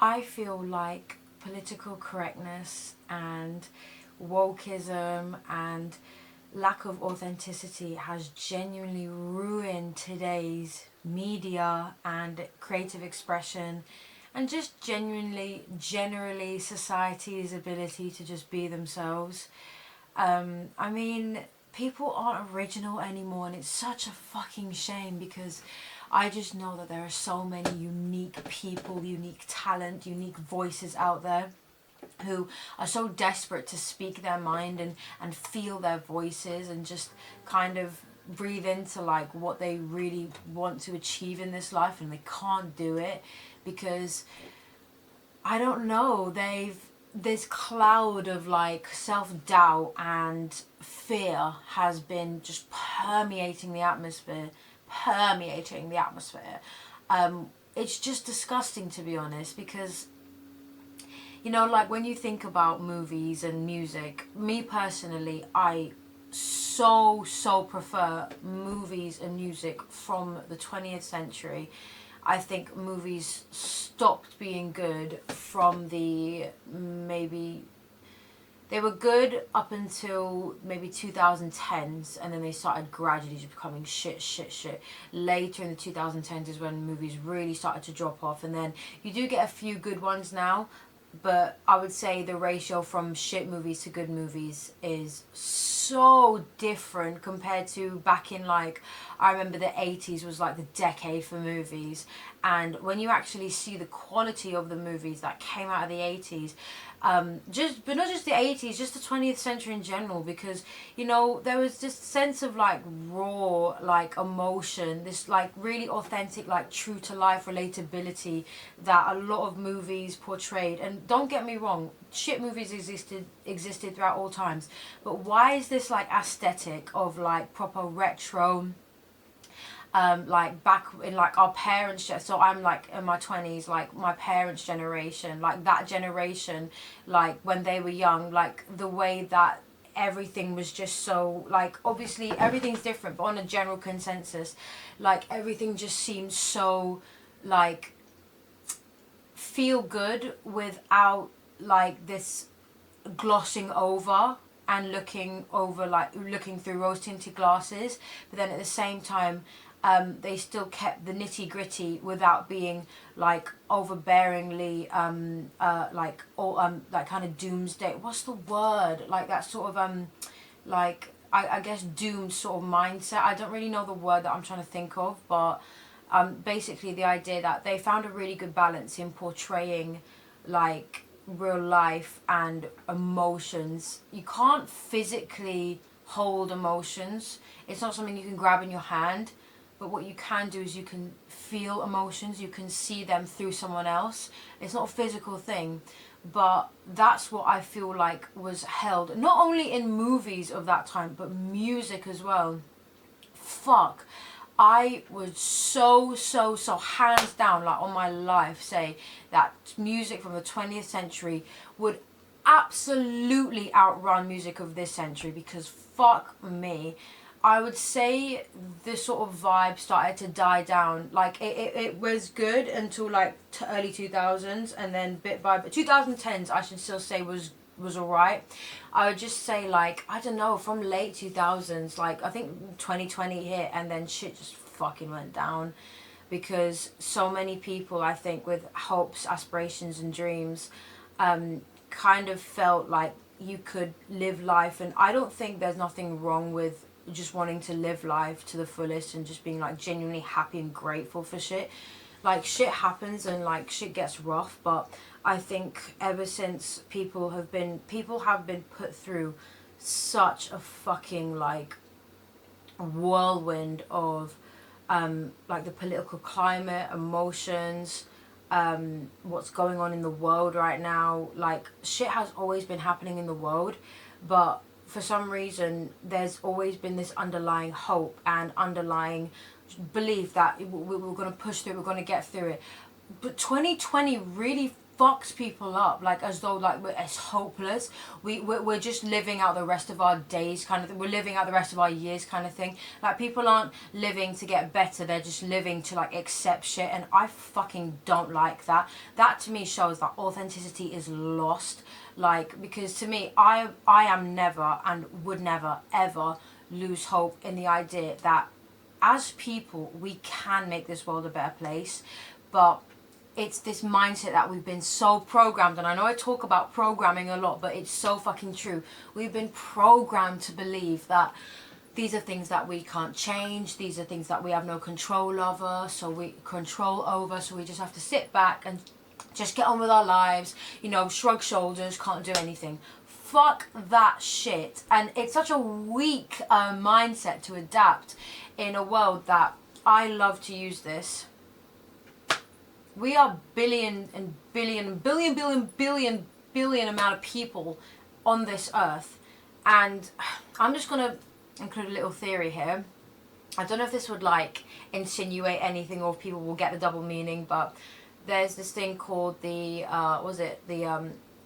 I feel like political correctness and wokeism and lack of authenticity has genuinely ruined today's media and creative expression, and just generally society's ability to just be themselves. I mean, people aren't original anymore, and it's such a fucking shame because I just know that there are so many unique people, unique talent, unique voices out there who are so desperate to speak their mind and feel their voices and just kind of breathe into like what they really want to achieve in this life, and they can't do it because I don't know, this cloud of like self-doubt and fear has been just permeating the atmosphere. It's just disgusting, to be honest, because like when you think about movies and music, me personally, I so prefer movies and music from the 20th century. I think movies stopped being good from the maybe they were good up until maybe 2010s, and then they started gradually just becoming shit. Later in the 2010s is when movies really started to drop off, and then you do get a few good ones now, but I would say the ratio from shit movies to good movies is so different compared to back in, like, I remember the 80s was like the decade for movies, and when you actually see the quality of the movies that came out of the 80s, but not just the 80s, just the 20th century in general, because there was this sense of like raw like emotion, this like really authentic, like true to life relatability that a lot of movies portrayed. And don't get me wrong, shit movies existed throughout all times, but why is this like aesthetic of like proper retro, like back in like our parents, so I'm like in my 20s, like my parents generation, like that generation, like when they were young, like the way that everything was just so like, obviously everything's different, but on a general consensus, like everything just seems so like feel good without like this glossing over and looking through rose tinted glasses, but then at the same time, they still kept the nitty gritty without being like overbearingly like kind of doomsday. What's the word? Like that sort of like I guess doomed sort of mindset. I don't really know the word that I'm trying to think of, but basically the idea that they found a really good balance in portraying like real life and emotions. You can't physically hold emotions. It's not something you can grab in your hand, but what you can do is you can feel emotions, you can see them through someone else. It's not a physical thing, but that's what I feel like was held not only in movies of that time but music as well. Fuck, I would so hands down, like on my life, say that music from the 20th century would absolutely outrun music of this century, because fuck me, I would say the sort of vibe started to die down. Like it was good until like early 2000s, and then bit by bit 2010s I should still say was alright. I would just say, like, I don't know, from late 2000s, like I think 2020 hit and then shit just fucking went down, because so many people, I think, with hopes, aspirations and dreams, kind of felt like you could live life. And I don't think there's nothing wrong with just wanting to live life to the fullest and just being like genuinely happy and grateful for shit. Like shit happens and like shit gets rough, but I think ever since people have been put through such a fucking like whirlwind of like the political climate, emotions, what's going on in the world right now. Like shit has always been happening in the world, but for some reason there's always been this underlying hope and underlying belief that we're going to push through it, we're going to get through it. But 2020 really fucks people up, like as though like it's hopeless. We're just living out the rest of our days kind of thing. We're living out the rest of our years kind of thing. Like people aren't living to get better, they're just living to like accept shit, and I fucking don't like that. That to me shows that authenticity is lost. Like, because to me, I am never and would never ever lose hope in the idea that as people we can make this world a better place. But it's this mindset that we've been so programmed, and I know I talk about programming a lot, but it's so fucking true. We've been programmed to believe that these are things that we can't change, these are things that we have no control over, so we just have to sit back and just get on with our lives, you know, shrug shoulders, can't do anything. Fuck that shit. And it's such a weak mindset to adapt in a world that, I love to use this, we are billion amount of people on this earth. And I'm just going to include a little theory here. I don't know if this would like insinuate anything or if people will get the double meaning, but there's this thing called the A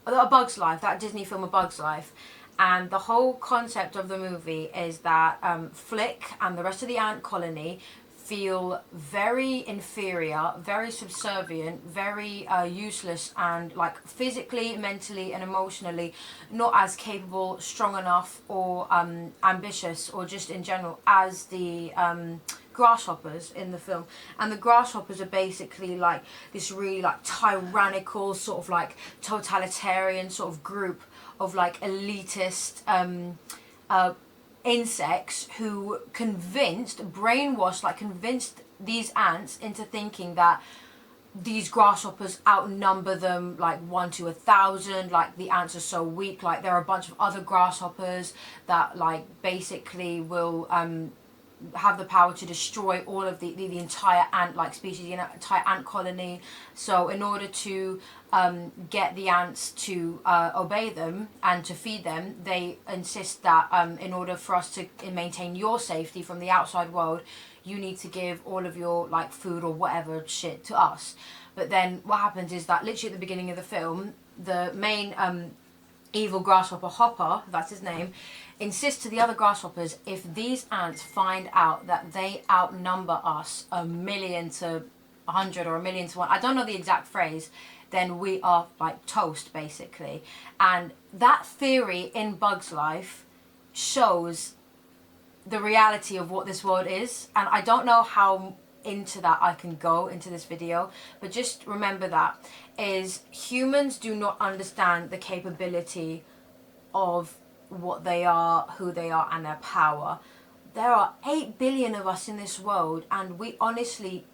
Bug's Life, that Disney film A Bug's Life. And the whole concept of the movie is that Flick and the rest of the ant colony feel very inferior, very subservient, very useless, and like physically, mentally and emotionally not as capable, strong enough, or ambitious, or just in general as the grasshoppers in the film. And the grasshoppers are basically like this really like tyrannical sort of like totalitarian sort of group of like elitist insects who convinced these ants into thinking that these grasshoppers outnumber them like 1 to 1,000, like the ants are so weak, like there are a bunch of other grasshoppers that like basically will have the power to destroy all of the entire ant like species, the entire ant colony. So in order to get the ants to obey them and to feed them, they insist that in order for us to maintain your safety from the outside world, you need to give all of your like food or whatever shit to us. But then what happens is that literally at the beginning of the film, the main evil grasshopper, Hopper, that's his name, insists to the other grasshoppers, if these ants find out that they outnumber us 1,000,000 to 100 or 1,000,000 to 1, I don't know the exact phrase, then we are like toast basically. And that theory in Bug's Life shows the reality of what this world is. And I don't know how into that I can go into this video, but just remember that is humans do not understand the capability of what they are, who they are, and their power. There are 8 billion of us in this world, and we honestly,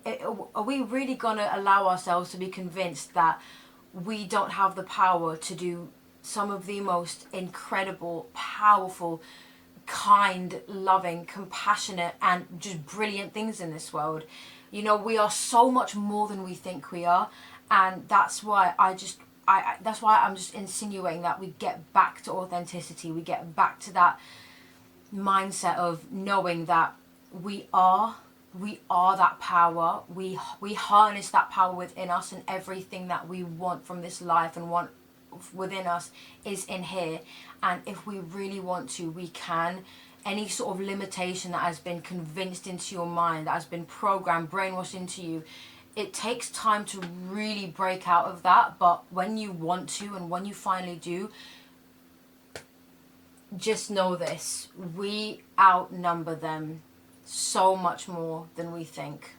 are we really gonna allow ourselves to be convinced that we don't have the power to do some of the most incredible, powerful, kind, loving, compassionate, and just brilliant things in this world? You know, we are so much more than we think we are, and that's why that's why I'm just insinuating that we get back to authenticity, we get back to that mindset of knowing that we are that power, we harness that power within us, and everything that we want from this life and want within us is in here. And if we really want to, we can. Any sort of limitation that has been convinced into your mind, that has been programmed, brainwashed into you, it takes time to really break out of that. But when you want to, and when you finally do, just know this: we outnumber them so much more than we think.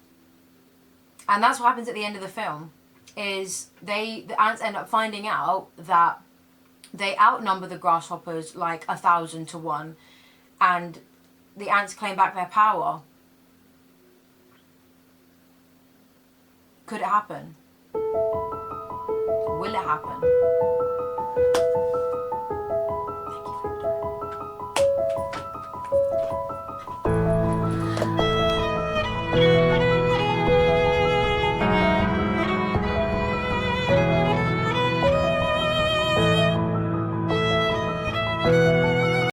And that's what happens at the end of the film, is the ants end up finding out that they outnumber the grasshoppers like 1,000 to 1, and the ants claim back their power. Could it happen? Will it happen?